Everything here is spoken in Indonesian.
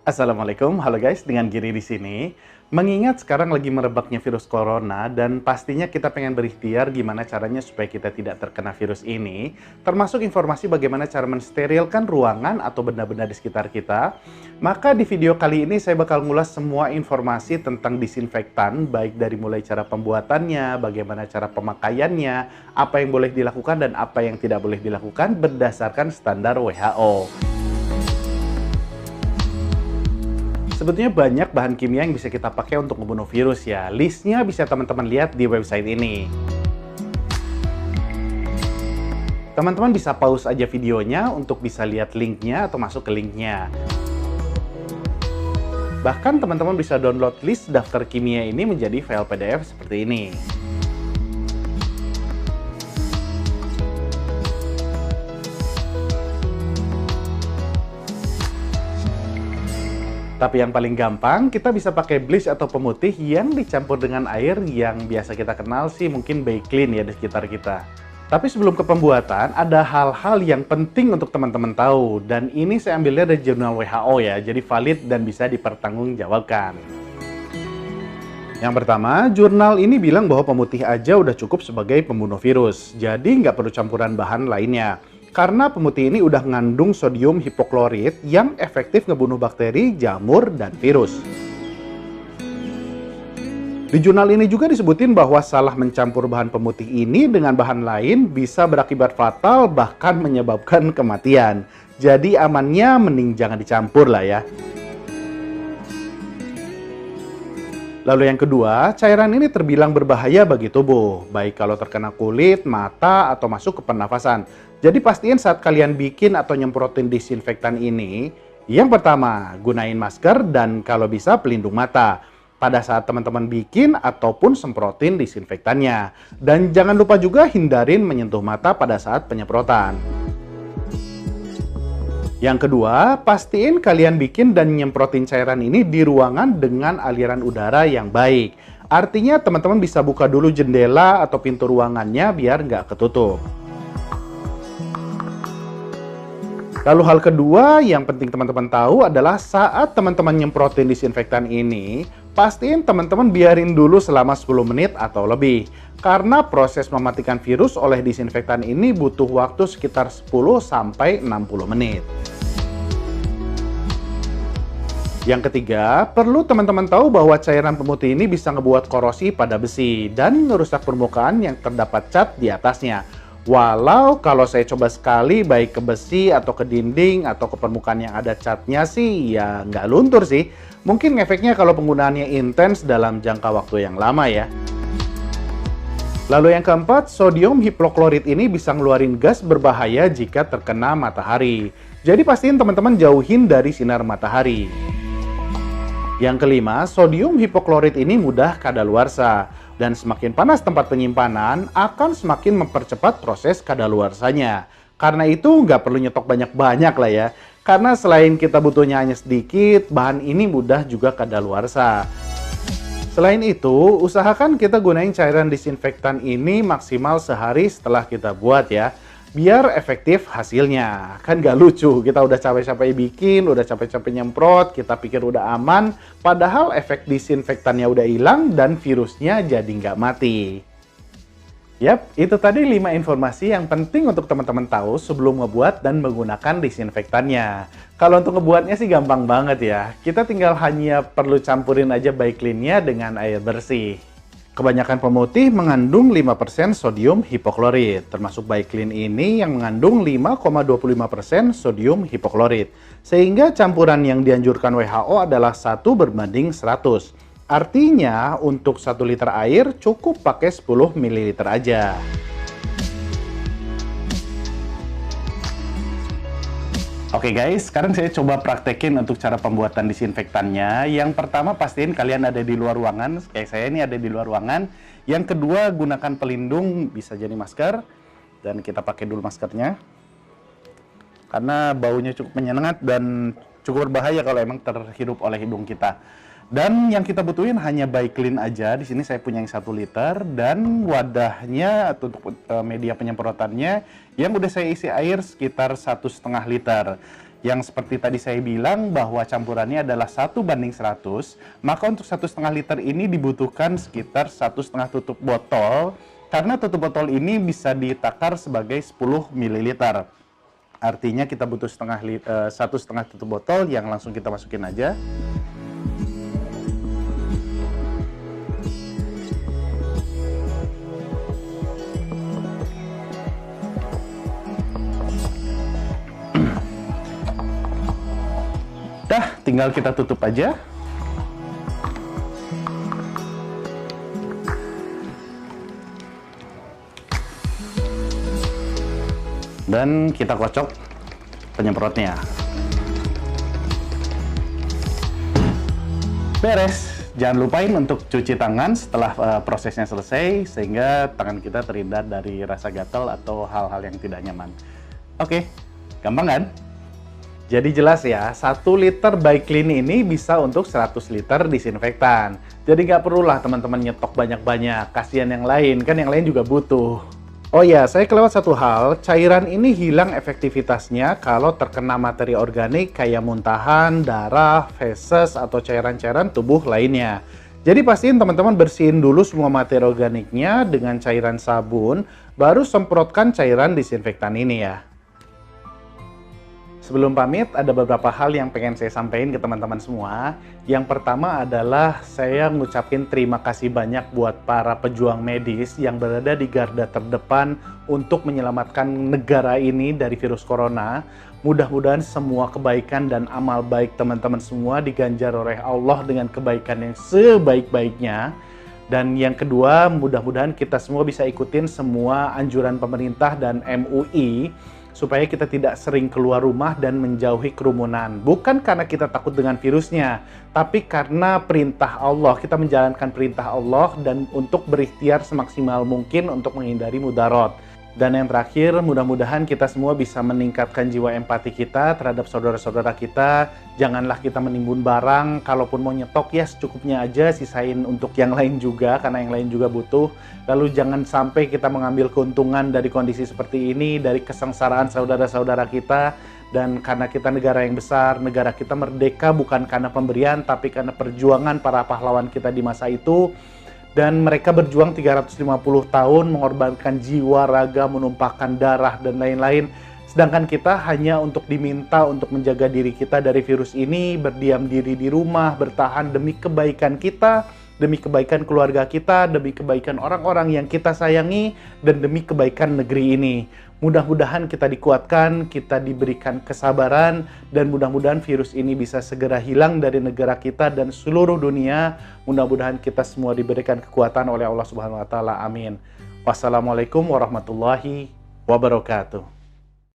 Assalamualaikum, halo guys, dengan Giri di sini. Mengingat sekarang lagi merebaknya virus corona dan pastinya kita pengen berikhtiar gimana caranya supaya kita tidak terkena virus ini, termasuk informasi bagaimana cara mensterilkan ruangan atau benda-benda di sekitar kita. Maka di video kali ini saya bakal ngulas semua informasi tentang disinfektan, baik dari mulai cara pembuatannya, bagaimana cara pemakaiannya, apa yang boleh dilakukan dan apa yang tidak boleh dilakukan berdasarkan standar WHO. Sebetulnya banyak bahan kimia yang bisa kita pakai untuk membunuh virus ya. Listnya bisa teman-teman lihat di website ini. Teman-teman bisa pause aja videonya untuk bisa lihat linknya atau masuk ke linknya. Bahkan teman-teman bisa download list daftar kimia ini menjadi file PDF seperti ini. Tapi yang paling gampang, kita bisa pakai bleach atau pemutih yang dicampur dengan air yang biasa kita kenal sih mungkin Baiklin ya di sekitar kita. Tapi sebelum ke pembuatan, ada hal-hal yang penting untuk teman-teman tahu. Dan ini saya ambilnya dari jurnal WHO ya, jadi valid dan bisa dipertanggungjawabkan. Yang pertama, jurnal ini bilang bahwa pemutih aja udah cukup sebagai pembunuh virus. Jadi nggak perlu campuran bahan lainnya. Karena pemutih ini udah mengandung sodium hipoklorit yang efektif ngebunuh bakteri, jamur, dan virus. Di jurnal ini juga disebutin bahwa salah mencampur bahan pemutih ini dengan bahan lain bisa berakibat fatal bahkan menyebabkan kematian. Jadi amannya mending jangan dicampur lah ya. Lalu yang kedua, cairan ini terbilang berbahaya bagi tubuh, baik kalau terkena kulit, mata, atau masuk ke pernafasan. Jadi pastiin saat kalian bikin atau nyemprotin disinfektan ini, yang pertama, gunain masker dan kalau bisa pelindung mata pada saat teman-teman bikin ataupun semprotin disinfektannya. Dan jangan lupa juga hindarin menyentuh mata pada saat penyemprotan. Yang kedua, pastiin kalian bikin dan nyemprotin cairan ini di ruangan dengan aliran udara yang baik. Artinya teman-teman bisa buka dulu jendela atau pintu ruangannya biar nggak ketutup. Lalu hal kedua yang penting teman-teman tahu adalah saat teman-teman nyemprotin disinfektan ini, pastiin teman-teman biarin dulu selama 10 menit atau lebih. Karena proses mematikan virus oleh disinfektan ini butuh waktu sekitar 10-60 menit. Yang ketiga, perlu teman-teman tahu bahwa cairan pemutih ini bisa ngebuat korosi pada besi dan merusak permukaan yang terdapat cat di atasnya. Walau kalau saya coba sekali baik ke besi atau ke dinding atau ke permukaan yang ada catnya sih ya nggak luntur sih. Mungkin efeknya kalau penggunaannya intens dalam jangka waktu yang lama ya. Lalu yang keempat, sodium hipoklorit ini bisa ngeluarin gas berbahaya jika terkena matahari. Jadi pastiin teman-teman jauhin dari sinar matahari. Yang kelima, sodium hipoklorit ini mudah kadaluarsa. Dan semakin panas tempat penyimpanan, akan semakin mempercepat proses kadaluarsanya. Karena itu nggak perlu nyetok banyak-banyak lah ya. Karena selain kita butuhnya hanya sedikit, bahan ini mudah juga kadaluarsa. Selain itu, usahakan kita gunain cairan disinfektan ini maksimal sehari setelah kita buat ya. Biar efektif hasilnya. Kan gak lucu, kita udah capek-capek bikin, udah capek-capek nyemprot, kita pikir udah aman, padahal efek disinfektannya udah hilang dan virusnya jadi nggak mati. Yap, itu tadi 5 informasi yang penting untuk teman-teman tahu sebelum ngebuat dan menggunakan disinfektannya. Kalau untuk ngebuatnya sih gampang banget ya. Kita tinggal hanya perlu campurin aja Baiklin-nya dengan air bersih. Kebanyakan pemutih mengandung 5% sodium hipoklorit, termasuk Baiklin ini yang mengandung 5,25% sodium hipoklorit. Sehingga campuran yang dianjurkan WHO adalah 1:100. Artinya untuk 1 liter air cukup pakai 10 ml aja. Oke guys, sekarang saya coba praktekin untuk cara pembuatan disinfektannya. Yang pertama pastiin kalian ada di luar ruangan, kayak saya ini ada di luar ruangan. Yang kedua gunakan pelindung, bisa jadi masker. Dan kita pakai dulu maskernya. Karena baunya cukup menyengat dan cukup berbahaya kalau emang terhirup oleh hidung kita. Dan yang kita butuhin hanya Baiklin aja. Di sini saya punya yang 1 liter dan wadahnya atau untuk media penyemprotannya yang udah saya isi air sekitar 1,5 liter. Yang seperti tadi saya bilang bahwa campurannya adalah 1:100, maka untuk 1,5 liter ini dibutuhkan sekitar 1,5 tutup botol, karena tutup botol ini bisa ditakar sebagai 10 ml. Artinya kita butuh 1,5 tutup botol yang langsung kita masukin aja. Dah, tinggal kita tutup aja. Dan kita kocok penyemprotnya. Beres. Jangan lupain untuk cuci tangan setelah prosesnya selesai, sehingga tangan kita terhindar dari rasa gatal atau hal-hal yang tidak nyaman. Oke, gampang kan? Jadi jelas ya, 1 liter By Clean ini bisa untuk 100 liter disinfektan. Jadi nggak perlulah teman-teman nyetok banyak-banyak, kasihan yang lain, kan yang lain juga butuh. Oh ya, saya kelewat satu hal, cairan ini hilang efektivitasnya kalau terkena materi organik kayak muntahan, darah, feses, atau cairan-cairan tubuh lainnya. Jadi pastiin teman-teman bersihin dulu semua materi organiknya dengan cairan sabun, baru semprotkan cairan disinfektan ini ya. Sebelum pamit, ada beberapa hal yang pengen saya sampaikan ke teman-teman semua. Yang pertama adalah saya ngucapin terima kasih banyak buat para pejuang medis yang berada di garda terdepan untuk menyelamatkan negara ini dari virus corona. Mudah-mudahan semua kebaikan dan amal baik teman-teman semua diganjar oleh Allah dengan kebaikan yang sebaik-baiknya. Dan yang kedua, mudah-mudahan kita semua bisa ikutin semua anjuran pemerintah dan MUI supaya kita tidak sering keluar rumah dan menjauhi kerumunan. Bukan karena kita takut dengan virusnya, tapi karena perintah Allah. Kita menjalankan perintah Allah dan untuk berikhtiar semaksimal mungkin untuk menghindari mudarat. Dan yang terakhir, mudah-mudahan kita semua bisa meningkatkan jiwa empati kita terhadap saudara-saudara kita. Janganlah kita menimbun barang, kalaupun mau nyetok ya secukupnya aja, sisain untuk yang lain juga, karena yang lain juga butuh. Lalu jangan sampai kita mengambil keuntungan dari kondisi seperti ini, dari kesengsaraan saudara-saudara kita. Dan karena kita negara yang besar, negara kita merdeka bukan karena pemberian, tapi karena perjuangan para pahlawan kita di masa itu. Dan mereka berjuang 350 tahun, mengorbankan jiwa, raga, menumpahkan darah, dan lain-lain. Sedangkan kita hanya untuk diminta untuk menjaga diri kita dari virus ini, berdiam diri di rumah, bertahan demi kebaikan kita, demi kebaikan keluarga kita, demi kebaikan orang-orang yang kita sayangi, dan demi kebaikan negeri ini. Mudah-mudahan kita dikuatkan, kita diberikan kesabaran, dan mudah-mudahan virus ini bisa segera hilang dari negara kita dan seluruh dunia. Mudah-mudahan kita semua diberikan kekuatan oleh Allah Subhanahu wa Ta'ala. Amin. Wassalamualaikum warahmatullahi wabarakatuh.